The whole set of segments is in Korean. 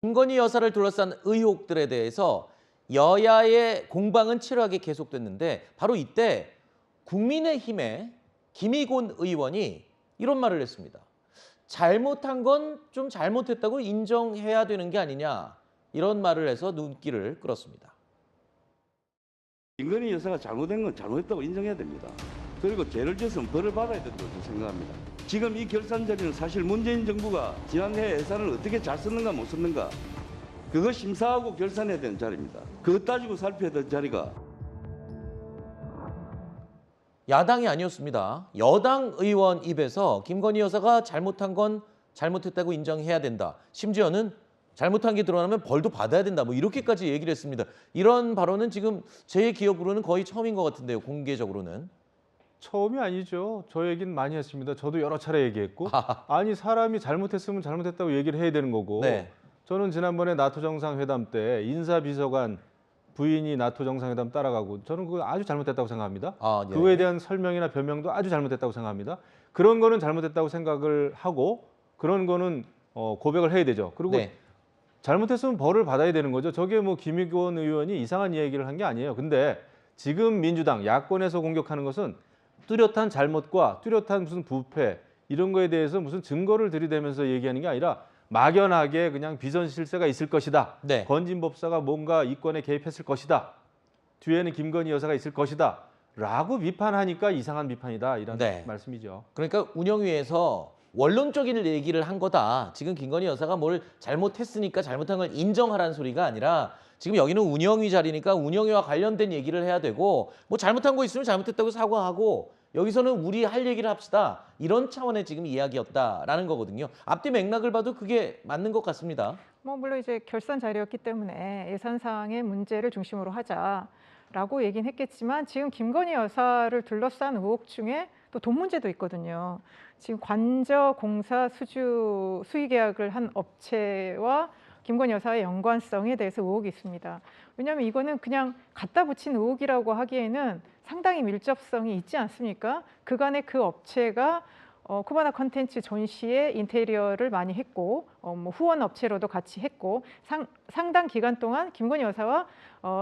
김건희 여사를 둘러싼 의혹들에 대해서 여야의 공방은 치열하게 계속됐는데 바로 이때 국민의힘의 김의곤 의원이 이런 말을 했습니다. 잘못한 건 좀 잘못했다고 인정해야 되는 게 아니냐 이런 말을 해서 눈길을 끌었습니다. 김건희 여사가 잘못된 건 잘못했다고 인정해야 됩니다. 그리고 죄를 지었으면 벌을 받아야 된다고 생각합니다. 지금 이 결산 자리는 사실 문재인 정부가 지난해 예산을 어떻게 잘 썼는가 못 썼는가 그거 심사하고 결산해야 되는 자리입니다. 그거 따지고 살펴야 되는 자리가 야당이 아니었습니다. 여당 의원 입에서 김건희 여사가 잘못한 건 잘못했다고 인정해야 된다. 심지어는 잘못한 게 드러나면 벌도 받아야 된다. 뭐 이렇게까지 얘기를 했습니다. 이런 발언은 지금 제 기억으로는 거의 처음인 것 같은데요. 공개적으로는. 처음이 아니죠. 저 얘기는 많이 했습니다. 저도 여러 차례 얘기했고 아니 사람이 잘못했으면 잘못했다고 얘기를 해야 되는 거고 네. 저는 지난번에 나토 정상회담 때 인사비서관 부인이 나토 정상회담 따라가고 저는 그거 아주 잘못됐다고 생각합니다. 예. 그거에 대한 설명이나 변명도 아주 잘못됐다고 생각합니다. 그런 거는 잘못됐다고 생각을 하고 그런 거는 고백을 해야 되죠. 그리고 네. 잘못했으면 벌을 받아야 되는 거죠. 저게 뭐 김의곤 의원이 이상한 얘기를 한 게 아니에요. 근데 지금 민주당 야권에서 공격하는 것은 뚜렷한 잘못과 뚜렷한 무슨 부패 이런 거에 대해서 무슨 증거를 들이대면서 얘기하는 게 아니라 막연하게 그냥 비선 실세가 있을 것이다. 네. 건진 법사가 뭔가 이권에 개입했을 것이다. 뒤에는 김건희 여사가 있을 것이다. 라고 비판하니까 이상한 비판이다. 이런 네. 말씀이죠. 그러니까 운영위에서 원론적인 얘기를 한 거다. 지금 김건희 여사가 뭘 잘못했으니까 잘못한 걸 인정하라는 소리가 아니라 지금 여기는 운영위 자리니까 운영위와 관련된 얘기를 해야 되고 뭐 잘못한 거 있으면 잘못했다고 사과하고 여기서는 우리 할 얘기를 합시다. 이런 차원의 지금 이야기였다라는 거거든요. 앞뒤 맥락을 봐도 그게 맞는 것 같습니다. 뭐 물론 이제 결산 자리였기 때문에 예산상의 문제를 중심으로 하자라고 얘기는 했겠지만 지금 김건희 여사를 둘러싼 의혹 중에 또 돈 문제도 있거든요. 지금 관저공사 수의 계약을 한 업체와 김건희 여사의 연관성에 대해서 의혹이 있습니다. 왜냐하면 이거는 그냥 갖다 붙인 의혹이라고 하기에는 상당히 밀접성이 있지 않습니까? 그간에 그 업체가 쿠바나 컨텐츠 전시의 인테리어를 많이 했고 뭐 후원 업체로도 같이 했고 상당 기간 동안 김건희 여사와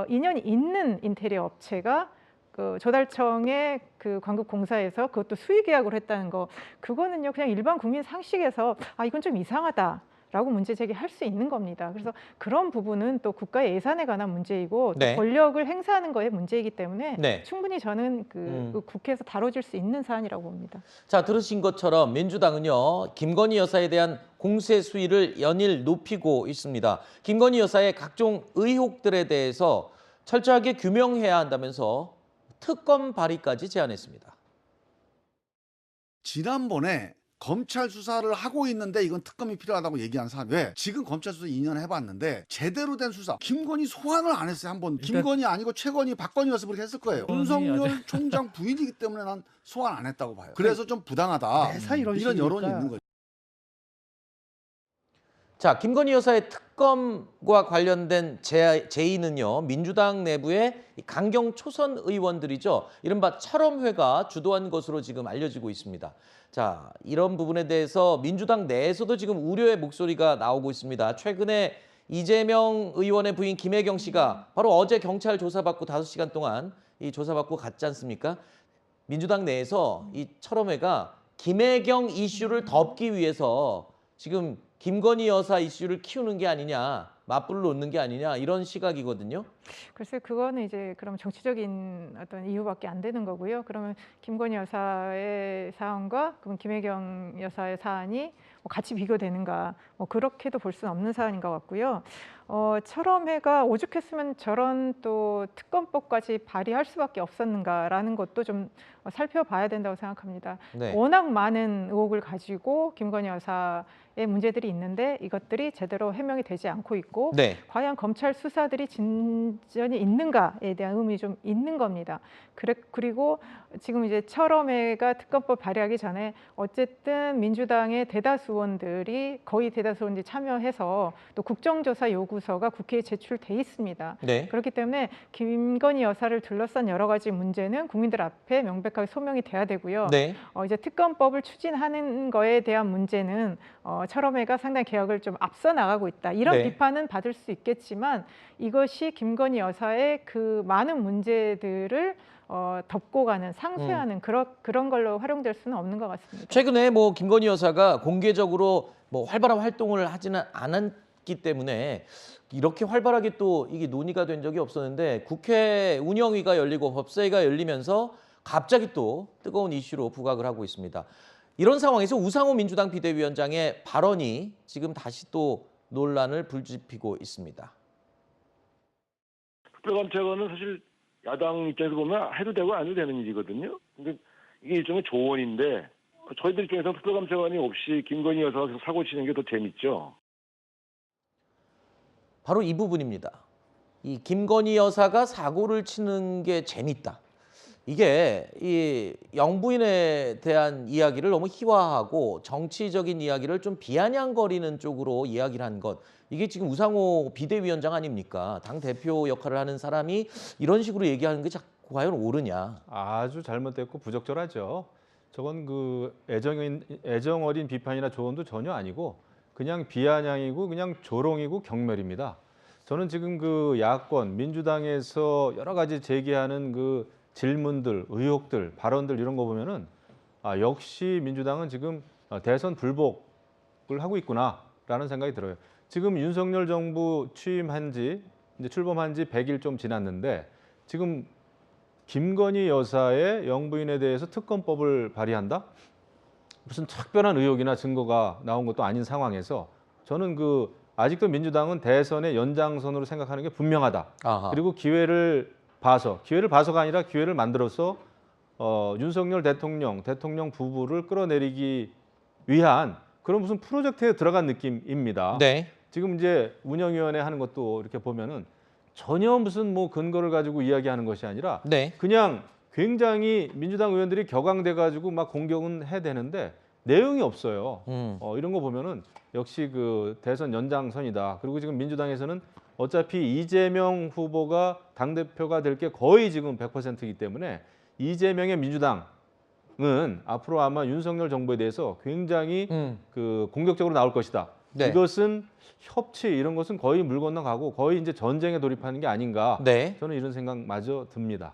인연이 있는 인테리어 업체가 그 조달청의 그 관급공사에서 그것도 수의 계약을 했다는 거 그거는요 그냥 일반 국민 상식에서 아 이건 좀 이상하다라고 문제 제기할 수 있는 겁니다. 그래서 그런 부분은 또 국가의 예산에 관한 문제이고 또 네. 권력을 행사하는 거에 문제이기 때문에 네. 충분히 저는 그 국회에서 다뤄질 수 있는 사안이라고 봅니다. 자, 들으신 것처럼 민주당은요. 김건희 여사에 대한 공세 수위를 연일 높이고 있습니다. 김건희 여사의 각종 의혹들에 대해서 철저하게 규명해야 한다면서 특검 발의까지 제안했습니다. 지난번에 검찰 수사를 하고 있는데 이건 특검이 필요하다고 얘기한 사람 왜? 지금 검찰 수사 2년 해봤는데 제대로 된 수사 김건희 소환을 안 했어요. 한번 김건희 아니고 최건희 박건희였으면 그렇게 했을 거예요. 윤석열 총장 부인이기 때문에 난 소환 안 했다고 봐요. 그래서 좀 부당하다 이런 여론이 있는 거죠. 자, 김건희 여사의 특검과 관련된 제의는요. 민주당 내부의 강경 초선 의원들이죠. 이른바 철험회가 주도한 것으로 지금 알려지고 있습니다. 자, 이런 부분에 대해서 민주당 내에서도 지금 우려의 목소리가 나오고 있습니다. 최근에 이재명 의원의 부인 김혜경 씨가 바로 어제 경찰 조사받고 5시간 동안 이 조사받고 갔지 않습니까? 민주당 내에서 이 철험회가 김혜경 이슈를 덮기 위해서 지금 김건희 여사 이슈를 키우는 게 아니냐, 맞불을 놓는 게 아니냐 이런 시각이거든요. 글쎄 그거는 이제 그럼 정치적인 어떤 이유밖에 안 되는 거고요. 그러면 김건희 여사의 사안과 그럼 김혜경 여사의 사안이 뭐 같이 비교되는가? 뭐 그렇게도 볼 수는 없는 사안인 것 같고요. 철험회가 오죽했으면 저런 또 특검법까지 발의할 수밖에 없었는가라는 것도 좀 살펴봐야 된다고 생각합니다. 네. 워낙 많은 의혹을 가지고 김건희 여사의 문제들이 있는데 이것들이 제대로 해명이 되지 않고 있고. 것이고 네. 과연 검찰 수사들이 진전이 있는가에 대한 의문이 좀 있는 겁니다. 그리고 지금 이제 철험회가 특검법 발의하기 전에 어쨌든 민주당의 대다수 의원들이 거의 대다수 의원들이 참여해서 또 국정조사 요구서가 국회에 제출돼 있습니다. 네. 그렇기 때문에 김건희 여사를 둘러싼 여러 가지 문제는 국민들 앞에 명백하게 소명이 돼야 되고요. 네. 이제 특검법을 추진하는 거에 대한 문제는 철험회가 상당히 개혁을 좀 앞서 나가고 있다. 이런 네. 비판은 받을 수 있겠지만 이것이 김건희 여사의 그 많은 문제들을 덮고 가는 상쇄하는 그런 걸로 활용될 수는 없는 것 같습니다. 최근에 뭐 김건희 여사가 공개적으로 뭐 활발한 활동을 하지는 않았기 때문에 이렇게 활발하게 또 이게 논의가 된 적이 없었는데 국회 운영위가 열리고 법사위가 열리면서 갑자기 또 뜨거운 이슈로 부각을 하고 있습니다. 이런 상황에서 우상호 민주당 비대위원장의 발언이 지금 다시 또 논란을 불지피고 있습니다. 특별감찰관은 사실 야당 입장에서 보면 해도 되고 안 해도 되는 일이거든요. 근데 이게 일종의 조언인데 저희들 입장에서 특별감찰관이 없이 김건희 여사가 계속 사고 치는 게 더 재밌죠. 바로 이 부분입니다. 이 김건희 여사가 사고를 치는 게 재밌다. 이게 이 영부인에 대한 이야기를 너무 희화하고 정치적인 이야기를 좀 비아냥거리는 쪽으로 이야기를 한 것. 이게 지금 우상호 비대위원장 아닙니까? 당대표 역할을 하는 사람이 이런 식으로 얘기하는 게 과연 옳으냐. 아주 잘못됐고 부적절하죠. 저건 그 애정 어린 비판이나 조언도 전혀 아니고 그냥 비아냥이고 그냥 조롱이고 경멸입니다. 저는 지금 그 야권 민주당에서 여러 가지 제기하는 그 질문들, 의혹들, 발언들 이런 거 보면은 역시 민주당은 지금 대선 불복을 하고 있구나라는 생각이 들어요. 지금 윤석열 정부 취임한 지 이제 출범한 지 100일 좀 지났는데 지금 김건희 여사의 영부인에 대해서 특검법을 발의한다? 무슨 특별한 의혹이나 증거가 나온 것도 아닌 상황에서 저는 그 아직도 민주당은 대선의 연장선으로 생각하는 게 분명하다. 아하. 그리고 기회를 봐서가 아니라 기회를 만들어서 윤석열 대통령 부부를 끌어내리기 위한 그런 무슨 프로젝트에 들어간 느낌입니다. 네. 지금 이제 운영위원회 하는 것도 이렇게 보면은 전혀 무슨 뭐 근거를 가지고 이야기하는 것이 아니라 네. 그냥 굉장히 민주당 의원들이 격앙돼 가지고 막 공격은 해야 되는데 내용이 없어요. 이런 거 보면은 역시 그 대선 연장선이다. 그리고 지금 민주당에서는 어차피 이재명 후보가 당대표가 될 게 거의 지금 100%이기 때문에 이재명의 민주당은 앞으로 아마 윤석열 정부에 대해서 굉장히 그 공격적으로 나올 것이다. 네. 이것은 협치 이런 것은 거의 물 건너가고 거의 이제 전쟁에 돌입하는 게 아닌가. 네. 저는 이런 생각마저 듭니다.